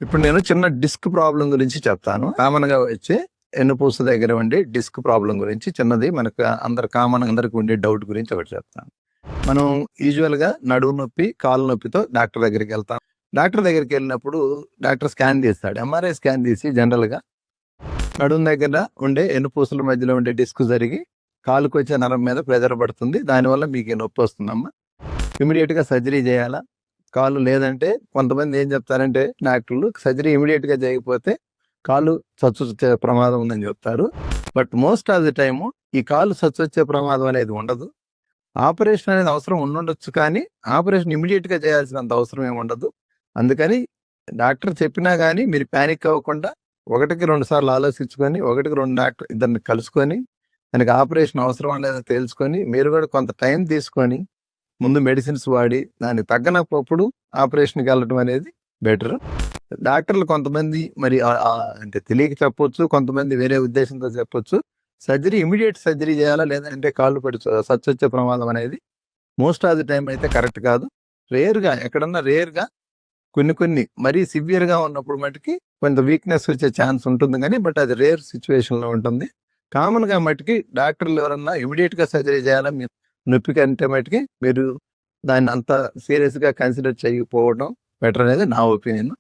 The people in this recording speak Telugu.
ఇప్పుడు నేను చిన్న డిస్క్ ప్రాబ్లం గురించి చెప్తాను. కామన్ గా వచ్చే వెన్నుపూస దగ్గర ఉండే డిస్క్ ప్రాబ్లం గురించి చిన్నది మనకు అందరికి ఉండే డౌట్ గురించి ఒకటి చెప్తాను. మనం యూజువల్ గా నడుము నొప్పి, కాలు నొప్పితో డాక్టర్ దగ్గరికి వెళ్తాం. డాక్టర్ దగ్గరికి వెళ్ళినప్పుడు డాక్టర్ స్కాన్ తీస్తాడు. ఎంఆర్ఐ స్కాన్ తీసి జనరల్ గా నడుము దగ్గర ఉండే వెన్నుపూసల మధ్యలో ఉండే డిస్క్ జరిగి కాలుకు వచ్చే నరం మీద ప్రెజర్ పడుతుంది. దానివల్ల మీకు ఈ నొప్పి వస్తుందమ్మా, ఇమీడియట్ గా సర్జరీ చేయాలా? కాలు లేదంటే కొంతమంది ఏం చెప్తారంటే డాక్టర్లు సర్జరీ ఇమీడియట్ గా చేయకపోతే కాలు చచ్చు వచ్చే ప్రమాదం ఉందని చెప్తారు. But most of the time ఈ కాలు చచ్చు వచ్చే ప్రమాదం అనేది ఉండదు. ఆపరేషన్ అనేది అవసరం ఉండొచ్చు, కానీ ఆపరేషన్ ఇమీడియట్ గా చేయాల్సినంత అవసరం ఏమి ఉండదు. అందుకని డాక్టర్ చెప్పినా కానీ మీరు ప్యానిక్ అవ్వకుండా 1-2 సార్లు ఆలోచించుకొని 1-2 డాక్టర్ ఇద్దరిని కలుసుకొని దానికి ఆపరేషన్ అవసరం లేదా తెలుసుకొని మీరు కూడా కొంత టైం తీసుకొని ముందు మెడిసిన్స్ వాడి దానికి తగ్గనప్పుడు ఆపరేషన్కి వెళ్ళడం అనేది బెటర్. డాక్టర్లు కొంతమంది మరి అంటే తెలియక చెప్పొచ్చు, కొంతమంది వేరే ఉద్దేశంతో చెప్పొచ్చు. సర్జరీ ఇమీడియట్ సర్జరీ చేయాలా లేదంటే కాళ్ళు పడి సచ్చొచ్చే ప్రమాదం అనేది మోస్ట్ ఆఫ్ ది టైం అయితే కరెక్ట్ కాదు. రేర్గా ఎక్కడన్నా రేర్గా కొన్ని మరీ సివియర్గా ఉన్నప్పుడు మటుకి కొంత వీక్నెస్ వచ్చే ఛాన్స్ ఉంటుంది, కానీ బట్ అది రేర్ సిచ్యువేషన్లో ఉంటుంది. కామన్గా మటుకి డాక్టర్లు ఎవరన్నా ఇమీడియట్గా సర్జరీ చేయాలా మీరు నొప్పి కంటే మటుకి మీరు దాన్ని అంత సీరియస్గా కన్సిడర్ చేయకపోవడం బెటర్ అనేది నా ఒపీనియన్.